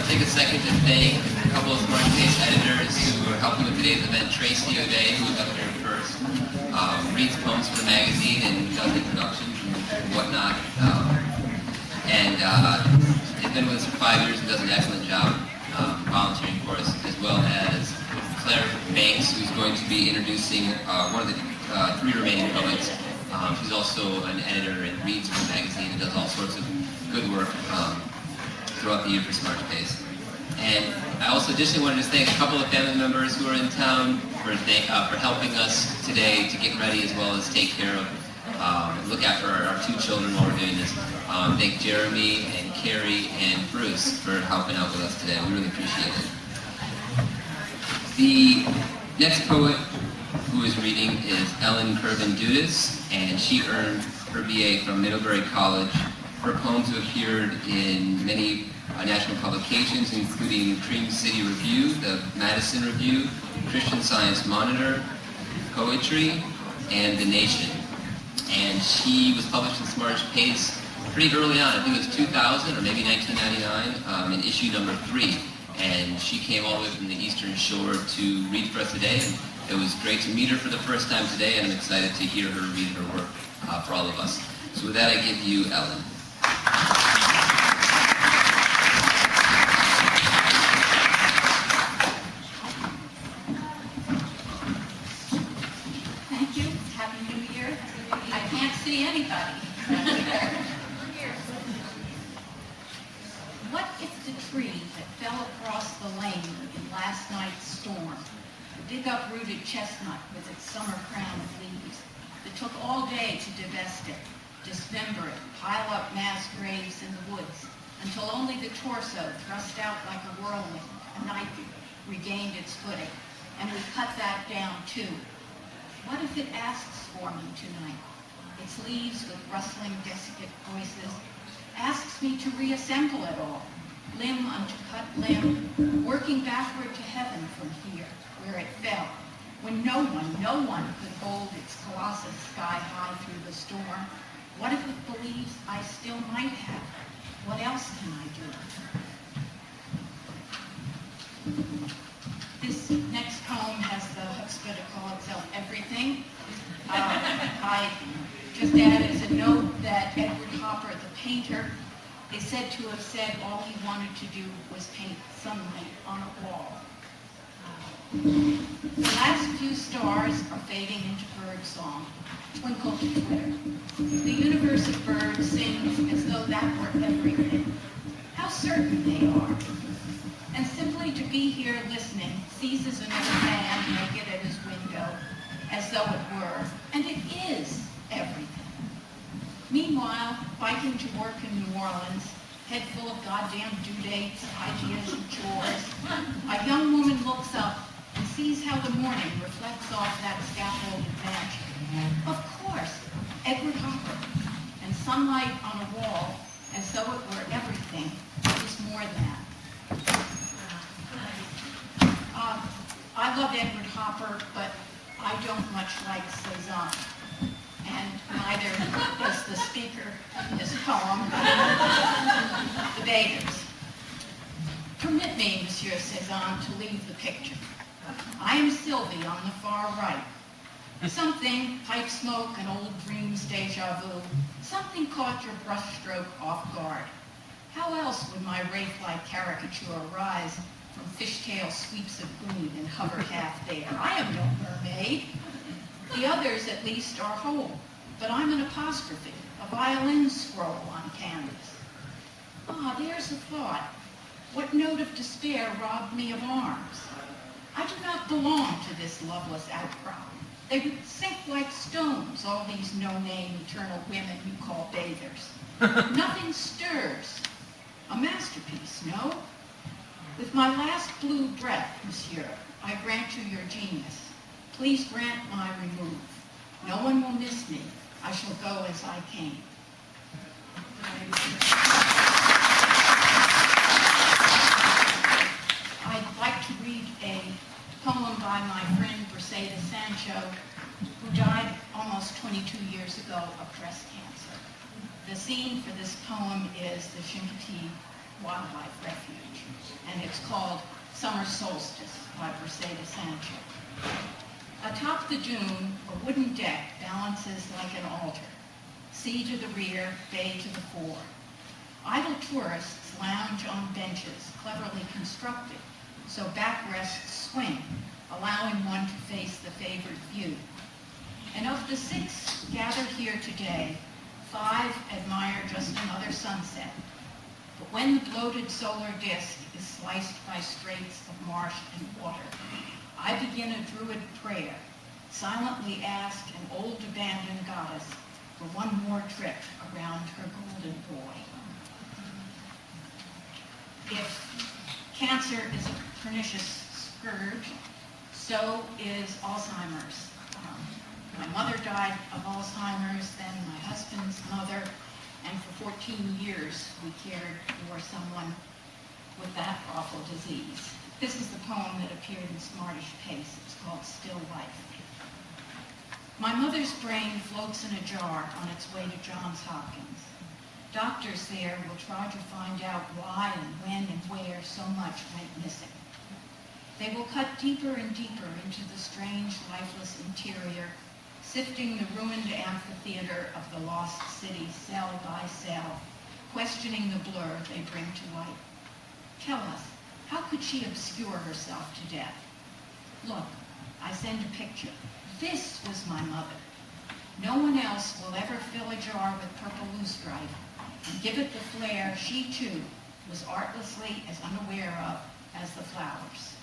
Take a second to thank a couple of Smartish editors who are helping with today's event. Tracy O'Day, who was up here first, reads poems for the magazine and does the introductions and whatnot. And has been with us for 5 years and does an excellent job volunteering for us, as well as Claire Banks, who's going to be introducing one of the 3 remaining poets. She's also an editor and reads for the magazine and does all sorts of good work throughout the year for Smartish. And I also additionally wanted to thank a couple of family members who are in town for helping us today to get ready, as well as take care of and look after our 2 children while we're doing this. Thank Jeremy and Carrie and Bruce for helping out with us today. We really appreciate it. The next poet who is reading is Kirvin Dudis, and she earned her BA from Middlebury College. Her poems have appeared in many national publications, including Cream City Review, the Madison Review, Christian Science Monitor, Poetry, and The Nation. And she was published in Smartish Pace pretty early on. I think it was 2000 or maybe 1999, in issue number 3. And she came all the way from the Eastern Shore to read for us today. And it was great to meet her for the first time today, and I'm excited to hear her read her work for all of us. So with that, I give you Ellen. Thank you. Happy New Year. I can't see anybody. What if the tree that fell across the lane in last night's storm, the big uprooted chestnut with its summer crown of leaves, that took all day to divest it, dismember it, pile up mass graves in the woods, until only the torso thrust out like a whirlwind, a knife, regained its footing, and we cut that down too. What if it asks for me tonight? Its leaves with rustling desiccant voices, asks me to reassemble it all, limb unto cut limb, working backward to heaven from here, where it fell, when no one could hold its colossus sky high through the storm. What if it believes I still might have? What else can I do? This next poem has the chutzpah to call itself Everything. I just add as a note that Edward Hopper, the painter, is said to have said all he wanted to do was paint sunlight on a wall. The last few stars are fading into birdsong, twinkle to twitter. The universe of birds sings as though that were everything. How certain they are. And simply to be here listening seizes another man naked at his window, as though it were, and it is everything. Meanwhile, biking to work in New Orleans, head full of goddamn due dates, ideas, and chores, a young woman looks up and sees how the morning reflects off that scaffolded mansion. Of course, Edward Hopper, and sunlight on a wall, as though it were everything, is more than. I love Edward Hopper, but I don't much like Cézanne, and neither does the speaker in this poem, The Beggars. Permit me, Monsieur Cézanne, to leave the picture. I am Sylvie on the far right. Something, pipe smoke and old dreams deja vu, something caught your brushstroke off guard. How else would my wraith-like caricature arise from fishtail sweeps of green and hover half there. I am no mermaid. The others, at least, are whole, but I'm an apostrophe, a violin scroll on canvas. Ah, there's a thought. What note of despair robbed me of arms? I do not belong to this loveless outcrop. They would sink like stones, all these no-name eternal women you call bathers. Nothing stirs. A masterpiece, no? With my last blue breath, monsieur, I grant you your genius. Please grant my remove. No one will miss me. I shall go as I came. I'd like to read a poem by my friend Mercedes Sancho, who died almost 22 years ago of breast cancer. The scene for this poem is the Chincoteague Wildlife Refuge, and it's called Summer Solstice by Mercedes Sancho. Atop the dune, a wooden deck balances like an altar. Sea to the rear, bay to the fore. Idle tourists lounge on benches cleverly constructed, so backrests swing, allowing one to face the favored view. And of the 6 gathered here today, 5 admire just another sunset. But when the bloated solar disk is sliced by straits of marsh and water, I begin a druid prayer, silently ask an old abandoned goddess for one more trip around her golden boy. If cancer is a pernicious scourge, so is Alzheimer's. My mother died of Alzheimer's, then my husband's mother, and for 14 years we cared for someone with that awful disease. This is the poem that appeared in Smartish Pace. It's called Still Life. My mother's brain floats in a jar on its way to Johns Hopkins. Doctors there will try to find out why and when and where so much went missing. They will cut deeper and deeper into the strange, lifeless interior, sifting the ruined amphitheater of the lost city cell by cell, questioning the blur they bring to light. Tell us, how could she obscure herself to death? Look, I send a picture. This was my mother. No one else will ever fill a jar with purple loosestrife and give it the flair she, too, was artlessly as unaware of as the flowers.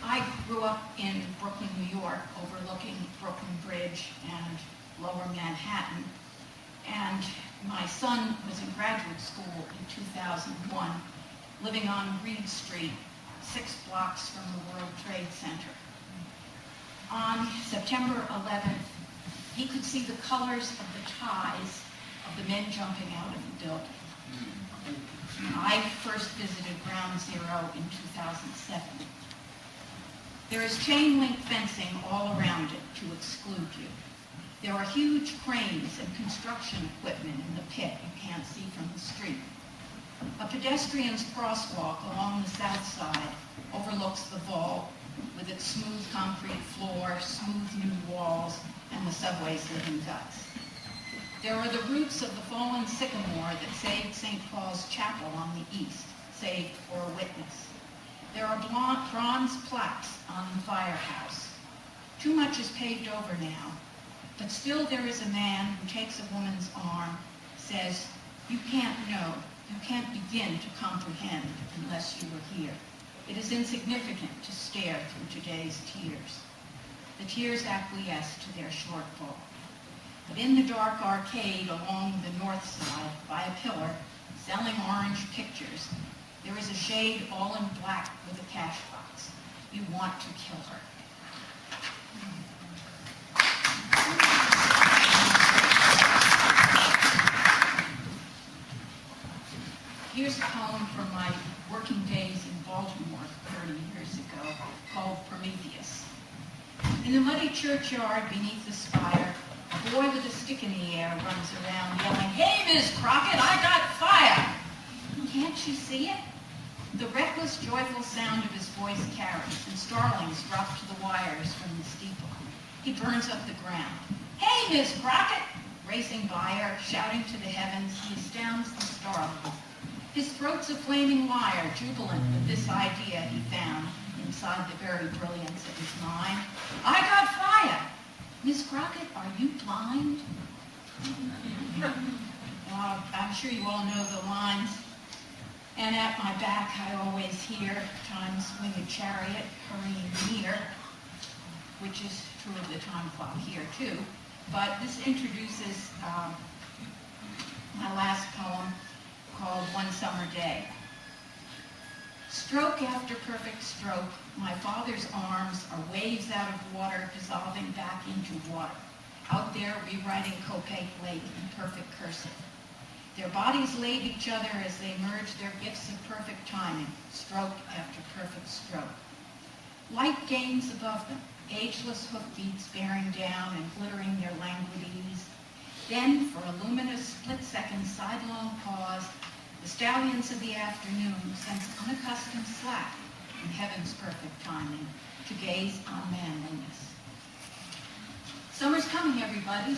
I grew up in Brooklyn, New York, overlooking Brooklyn Bridge and Lower Manhattan, and my son was in graduate school in 2001, living on Reed Street, 6 blocks from the World Trade Center. On September 11th, he could see the colors of the ties of the men jumping out of the building. I first visited Ground Zero in 2007. There is chain link fencing all around it to exclude you. There are huge cranes and construction equipment in the pit you can't see from the street. A pedestrian's crosswalk along the south side overlooks the vault with its smooth concrete floor, smooth new walls, and the subway's living guts. There are the roots of the fallen sycamore that saved St. Paul's Chapel on the east, saved for a witness. There are bronze plaques on the firehouse. Too much is paved over now, but still there is a man who takes a woman's arm, says, "You can't know, you can't begin to comprehend unless you were here." It is insignificant to stare through today's tears. The tears acquiesce to their shortfall. But in the dark arcade along the north side, by a pillar, selling orange pictures, there is a shade all in black with a cash box. You want to kill her. Here's a poem from my working days in Baltimore 30 years ago called Prometheus. In the muddy churchyard beneath the spire, a boy with a stick in the air runs around yelling, "Hey, Miss Crockett, I got fire!" Can't you see it? The reckless, joyful sound of his voice carries, and starlings drop to the wires from the steeple. He burns up the ground. "Hey, Miss Crockett!" Racing by her, shouting to the heavens, he astounds the starlings. His throat's a flaming wire, jubilant with this idea he found inside the very brilliance of his mind. I got fire! Miss Crockett, are you blind? I'm sure you all know the lines. And at my back I always hear time swing a chariot hurrying near, which is true of the time clock here too. But this introduces my last poem called One Summer Day. Stroke after perfect stroke, my father's arms are waves out of water dissolving back into water. Out there rewriting Copac Lake in perfect cursive. Their bodies lave each other as they merge their gifts of perfect timing, stroke after perfect stroke. Light gains above them, ageless hoofbeats bearing down and glittering their languid ease. Then, for a luminous split-second sidelong pause, the stallions of the afternoon sense unaccustomed slack in heaven's perfect timing to gaze on manliness. Summer's coming, everybody.